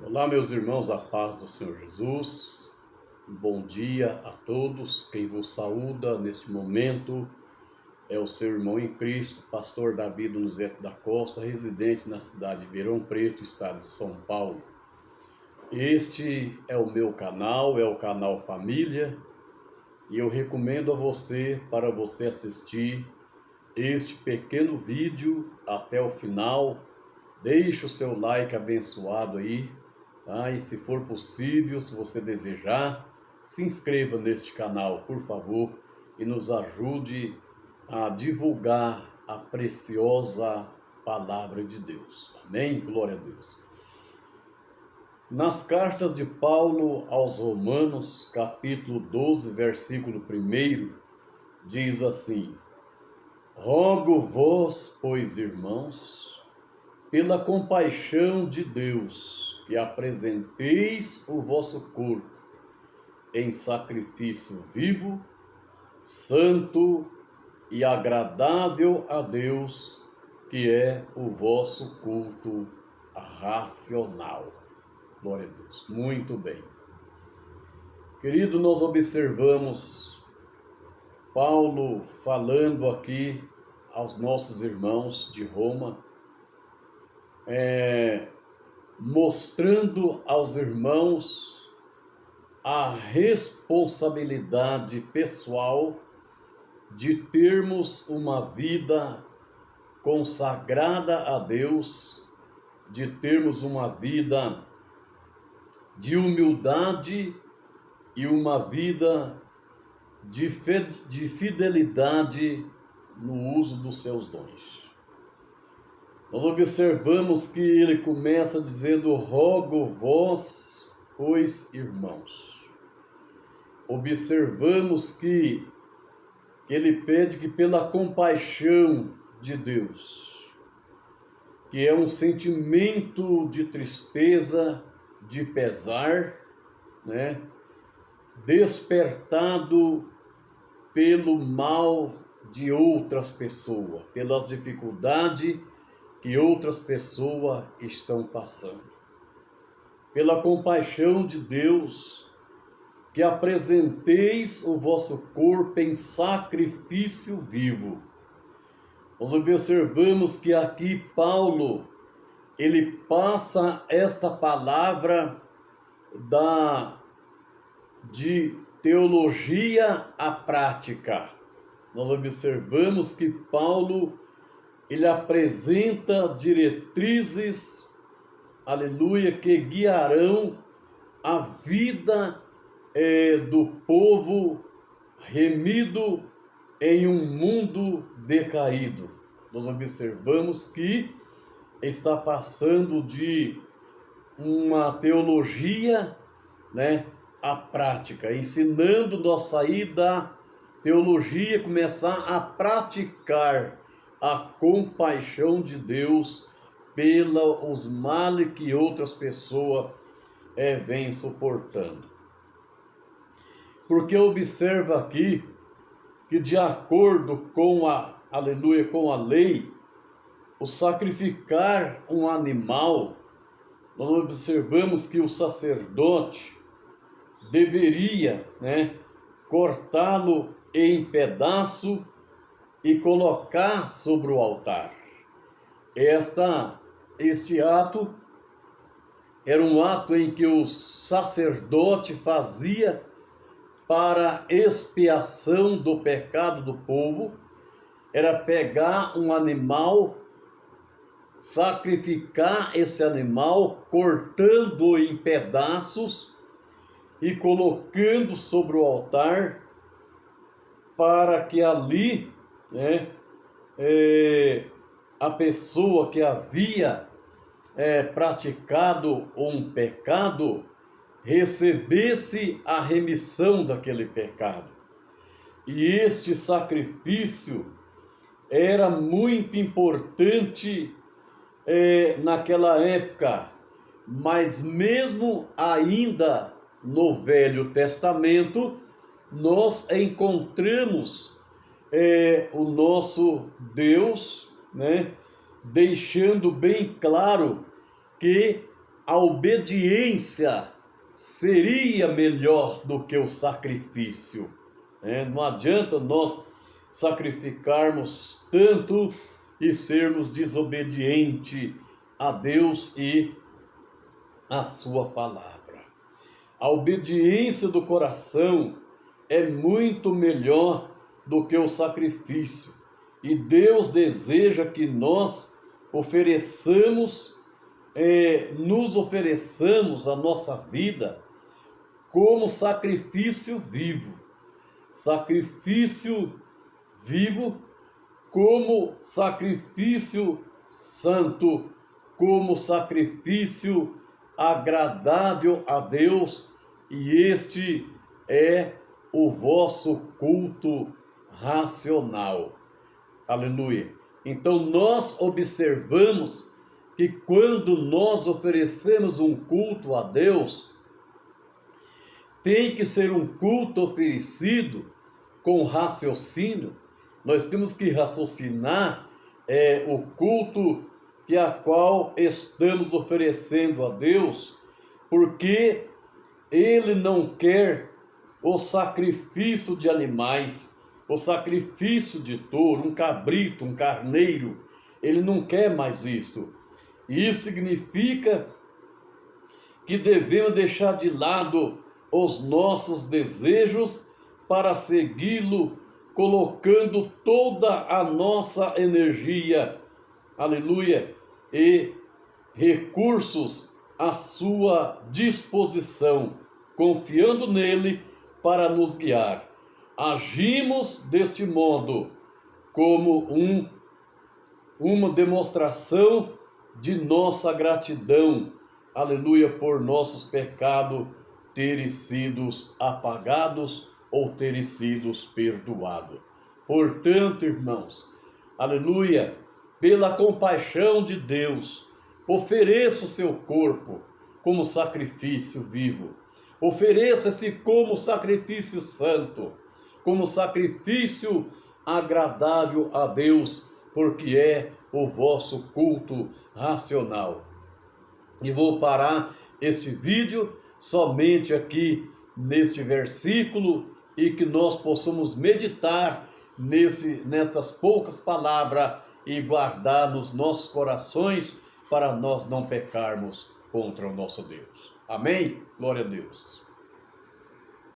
Olá, meus irmãos, a paz do Senhor Jesus. Bom dia a todos. Quem vos saúda neste momento é o seu irmão em Cristo, pastor Davi Donizete da Costa, residente na cidade de Ribeirão Preto, estado de São Paulo. Este é o meu canal, é o canal Família, e eu recomendo a você para você assistir este pequeno vídeo até o final. Deixe o seu like abençoado aí, tá? E se for possível, se você desejar, se inscreva neste canal, por favor, e nos ajude a divulgar a preciosa palavra de Deus. Amém? Glória a Deus. Nas cartas de Paulo aos Romanos, capítulo 12, versículo 1, diz assim: Rogo-vos, pois, irmãos, pela compaixão de Deus, que apresenteis o vosso corpo em sacrifício vivo, santo e agradável a Deus, que é o vosso culto racional. Glória a Deus. Muito bem. Querido, nós observamos Paulo falando aqui aos nossos irmãos de Roma, mostrando aos irmãos a responsabilidade pessoal de termos uma vida consagrada a Deus, de termos uma vida de humildade e uma vida de fidelidade no uso dos seus dons. Nós observamos que ele começa dizendo: rogo-vos, pois, irmãos. Observamos que ele pede que pela compaixão de Deus, que é um sentimento de tristeza, de pesar, né, despertado pelo mal de outras pessoas, pelas dificuldades que outras pessoas estão passando. Pela compaixão de Deus, que apresenteis o vosso corpo em sacrifício vivo. Nós observamos que aqui Paulo, ele passa esta palavra de teologia à prática. Nós observamos que Paulo, ele apresenta diretrizes, aleluia, que guiarão a vida do povo remido em um mundo decaído. Nós observamos que está passando de uma teologia, né, à prática, ensinando nós sair da teologia, começar a praticar a compaixão de Deus pelos males que outras pessoas vêm suportando. Porque observa aqui que, de acordo com com a lei, o sacrificar um animal, nós observamos que o sacerdote deveria, cortá-lo em pedaço e colocar sobre o altar. Este ato era um ato em que o sacerdote fazia para expiação do pecado do povo. Era pegar um animal, sacrificar esse animal, cortando-o em pedaços e colocando sobre o altar, para que ali, a pessoa que havia praticado um pecado recebesse a remissão daquele pecado. E este sacrifício era muito importante naquela época, mas mesmo ainda no Velho Testamento, nós encontramos o nosso Deus, deixando bem claro que a obediência seria melhor do que o sacrifício. Não adianta nós sacrificarmos tanto e sermos desobedientes a Deus e a sua palavra. A obediência do coração é muito melhor do que o sacrifício. E Deus deseja que nós nos ofereçamos a nossa vida como sacrifício vivo. Sacrifício vivo, como sacrifício santo, como sacrifício agradável a Deus, e este é o vosso culto racional. Aleluia. Então nós observamos que quando nós oferecemos um culto a Deus, tem que ser um culto oferecido com raciocínio. Nós temos que raciocinar o culto a qual estamos oferecendo a Deus, porque Ele não quer o sacrifício de animais, o sacrifício de touro, um cabrito, um carneiro. Ele não quer mais isto. E isso significa que devemos deixar de lado os nossos desejos para segui-lo, colocando toda a nossa energia, aleluia, e recursos à sua disposição, confiando nele para nos guiar. Agimos deste modo como uma demonstração de nossa gratidão, aleluia, por nossos pecados terem sido apagados ou terem sido perdoados. Portanto, irmãos, aleluia, pela compaixão de Deus, ofereça o seu corpo como sacrifício vivo. Ofereça-se como sacrifício santo, como sacrifício agradável a Deus, porque é o vosso culto racional. E vou parar este vídeo somente aqui neste versículo e que nós possamos meditar nestas poucas palavras e guardar nos nossos corações para nós não pecarmos contra o nosso Deus. Amém? Glória a Deus.